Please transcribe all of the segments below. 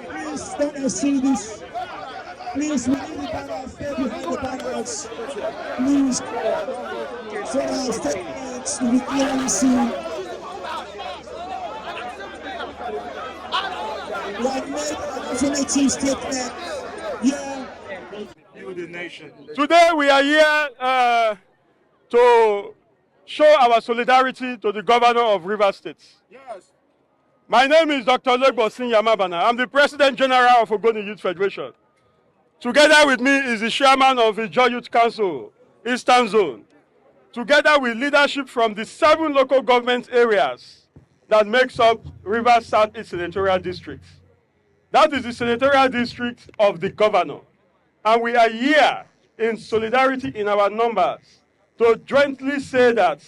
Please let us see this. Please, we need the banners. Stay behind the banners. Please, for our statements to be clearly seen. We have made a definitive statement. Yeah. The nation. Today we are here to show our solidarity to the governor of Rivers State. Yes. My name is Dr. Legbosin Yamabana. I'm the President General of Ogoni Youth Federation. Together with me is the chairman of the Joy Youth Council, Eastern Zone, together with leadership from the 7 local government areas that makes up Rivers South-East Senatorial District. That is the Senatorial District of the governor. And we are here in solidarity in our numbers to jointly say that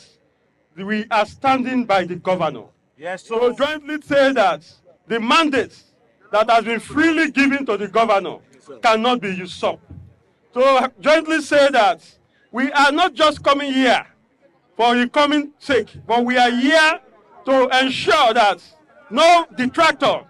we are standing by the governor. Yes, so to jointly say that the mandate that has been freely given to the governor cannot be usurped. To jointly say that we are not just coming here for the coming sake, but we are here to ensure that no detractor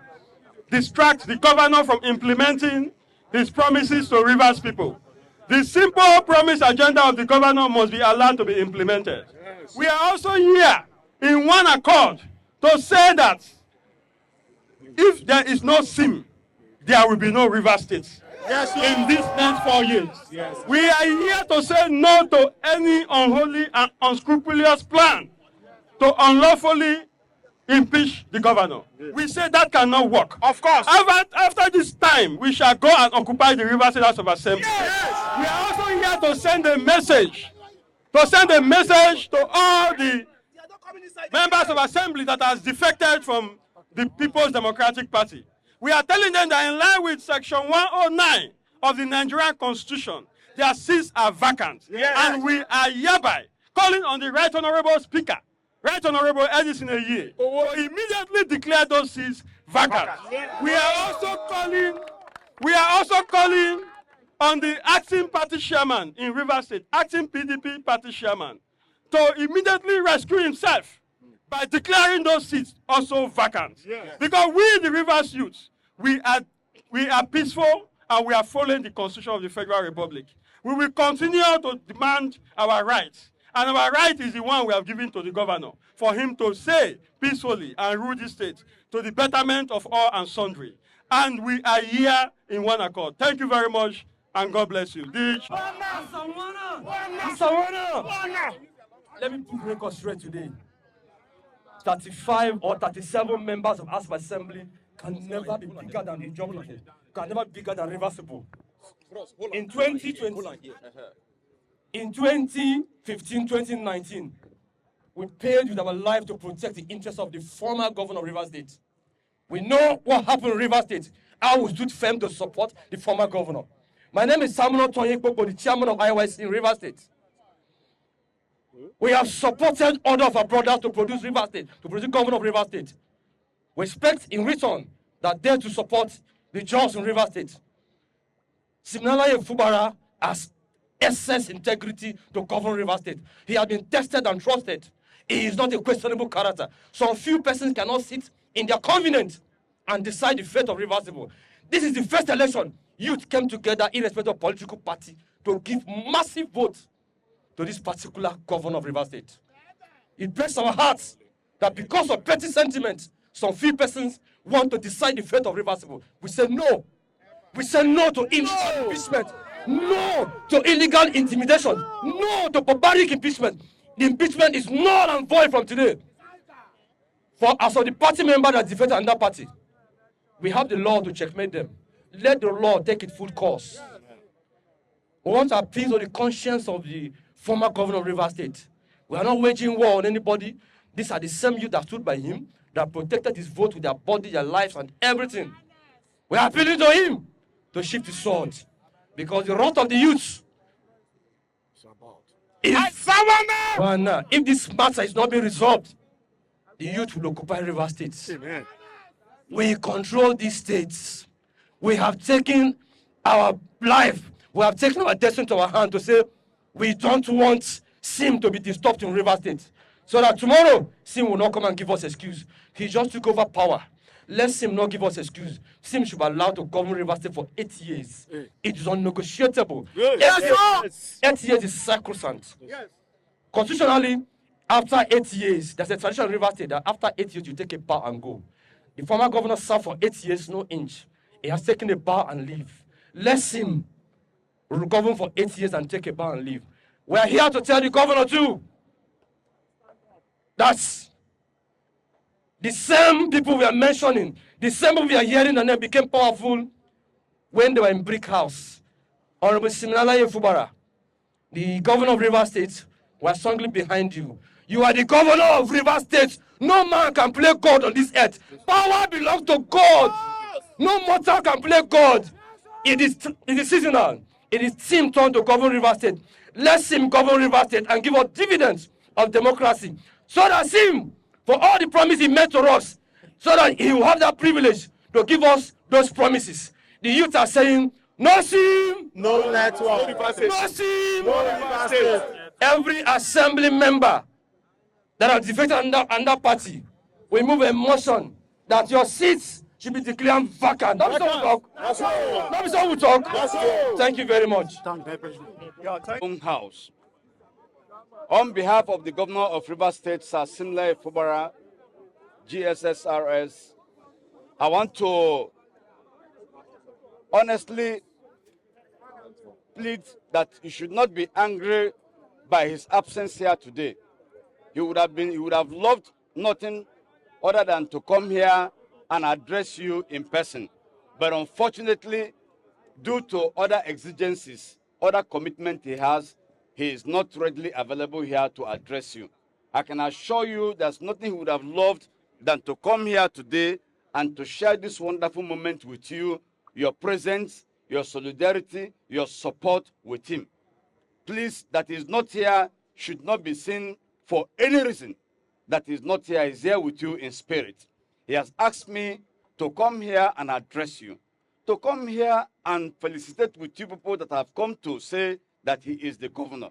distracts the governor from implementing his promises to Rivers people. The simple promise agenda of the governor must be allowed to be implemented. Yes. We are also here in one accord to say that if there is no SIM, there will be no Rivers State. Yes, in these next 4 years. Yes. We are here to say no to any unholy and unscrupulous plan to unlawfully impeach the governor. Yes. We say that cannot work. Of course. After this time, we shall go and occupy the Rivers State House of Assembly. Yes. We are also here to send a message. To send a message to all the members of Assembly that has defected from the People's Democratic Party. We are telling them that in line with Section 109 of the Nigerian Constitution, their seats are vacant. Yes. And we are hereby calling on the Right Honorable Speaker, Right Honorable Edison Aye, to immediately declare those seats vacant. Yes. We are also calling on the acting party chairman in Rivers State, acting PDP party chairman, to immediately rescue himself by declaring those seats also vacant. Yes. Because we, the Rivers youth, we are peaceful and we are following the Constitution of the Federal Republic. We will continue to demand our rights. And our right is the one we have given to the governor for him to say peacefully and rule the state to the betterment of all and sundry. And we are here in one accord. Thank you very much and God bless you. Let me put record straight today. 35 or 37 members of House of Assembly can never be bigger than the geography, can never be bigger than reversible. In 2015, 2019, we paid with our life to protect the interests of the former governor of Rivers State. We know what happened in Rivers State. I was stood firm to support the former governor. My name is Siminalayi, the chairman of IYC in Rivers State. We have supported all of our brothers to produce Rivers State, to produce governor of Rivers State. We expect in return that they to support the jobs in Rivers State. Siminalayi Fubara has essence integrity to govern Rivers State. He has been tested and trusted. He is not a questionable character. Some few persons cannot sit in their convenience and decide the fate of Rivers State. This is the first election youth came together irrespective of political party to give massive votes to this particular governor of Rivers State. It breaks our hearts that because of petty sentiments, some few persons want to decide the fate of Rivers State. We say no. We say no to impeachment. No to illegal intimidation. No to barbaric impeachment. The impeachment is null and void from today. For as of the party member that defeated another party, we have the law to checkmate them. Let the law take its full course. We want to appeal to the conscience of the former governor of Rivers State. We are not waging war on anybody. These are the same youth that stood by him, that protected his vote with their body, their lives, and everything. We are appealing to him to shift his sword. Because the wrath of the youth is if this matter is not being resolved, the youth will occupy River State. Amen. We control these states. We have taken our life, we have taken our destiny to our hand to say we don't want SIM to be disturbed in River State. So that tomorrow, SIM will not come and give us excuse. He just took over power. Let SIM not give us excuse. SIM should be allowed to govern River State for 8 years. It is unnegotiable. Yes. 8 years is sacrosanct. Yes. Constitutionally, after 8 years, there's a tradition in River State that after 8 years, you take a bow and go. The former governor served for 8 years, no inch. He has taken a bow and leave. Let him govern for 8 years and take a bow and leave. We are here to tell the governor too that the same people we are mentioning, the same people we are hearing and then became powerful when they were in Brick House. Honorable Siminalayi Fubara, the governor of River State, was strongly behind you. You are the governor of River State. No man can play God on this earth. Power belongs to God. No mortal can play God. It is seasonal. It is Sim turn to govern River State. Let Sim govern River State and give us dividends of democracy. So that Sim, for all the promises he made to us, so that he will have that privilege to give us those promises. The youth are saying, no Sim, No network. no Sim, No River State. Every assembly member that are defeated under party, we move a motion that your seats should be declared vacant. That is how we talk. That is how we talk. Thank you very much. Own house. On behalf of the governor of River State, Sir Siminalayi Fubara, GSSRS, I want to honestly plead that you should not be angry by his absence here today. He would have loved nothing other than to come here and address you in person. But unfortunately, due to other exigencies, other commitment he is not readily available here to address you. I can assure you there's nothing he would have loved than to come here today and to share this wonderful moment with you, your presence, your solidarity, your support with him. Please, that is not here should not be seen for any reason. That is not here, is here with you in spirit. He has asked me to come here and address you, to come here and felicitate with you people that have come to say that he is the governor.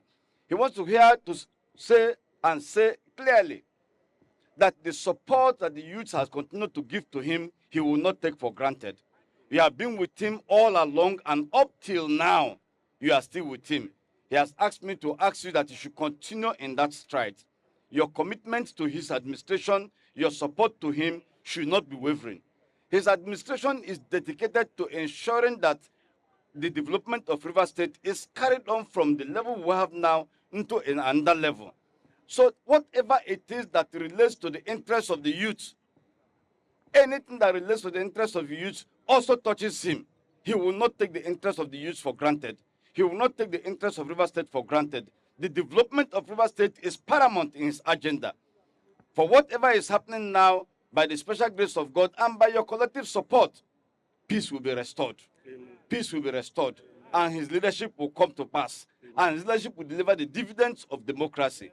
He wants to hear to say clearly that the support that the youth has continued to give to him, he will not take for granted. You have been with him all along, and up till now, you are still with him. He has asked me to ask you that you should continue in that stride. Your commitment to his administration, your support to him should not be wavering. His administration is dedicated to ensuring that the development of River State is carried on from the level we have now into another level. So whatever it is that relates to the interests of the youth, anything that relates to the interests of the youth also touches him. He will not take the interests of the youth for granted. He will not take the interests of River State for granted. The development of River State is paramount in his agenda. For whatever is happening now, by the special grace of God and by your collective support, peace will be restored. Amen. Peace will be restored, and his leadership will come to pass. And his leadership will deliver the dividends of democracy.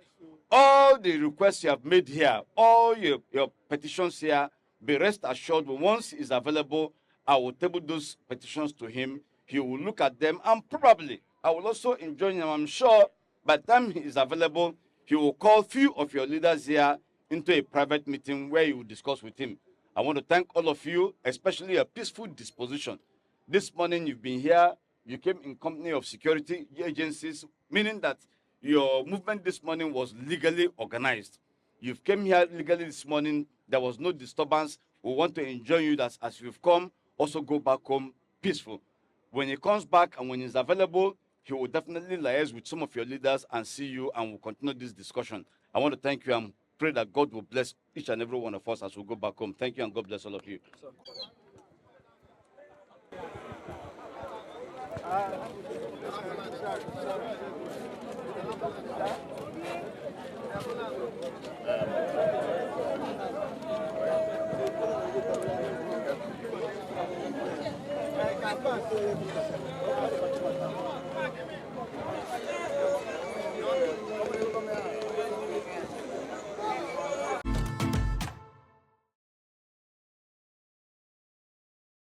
All the requests you have made here, all your petitions here, be rest assured, once he's available, I will table those petitions to him. He will look at them, and probably I will also join him. I'm sure by the time he is available, he will call few of your leaders here into a private meeting where you will discuss with him. I want to thank all of you, especially a peaceful disposition. This morning you've been here, you came in company of security agencies, meaning that your movement this morning was legally organized. You came here legally this morning, there was no disturbance. We want to enjoy you that as you've come, also go back home peaceful. When he comes back and when he's available, he will definitely liaise with some of your leaders and see you, and we'll continue this discussion. I want to thank you and pray that God will bless each and every one of us as we go back home. Thank you, and God bless all of you.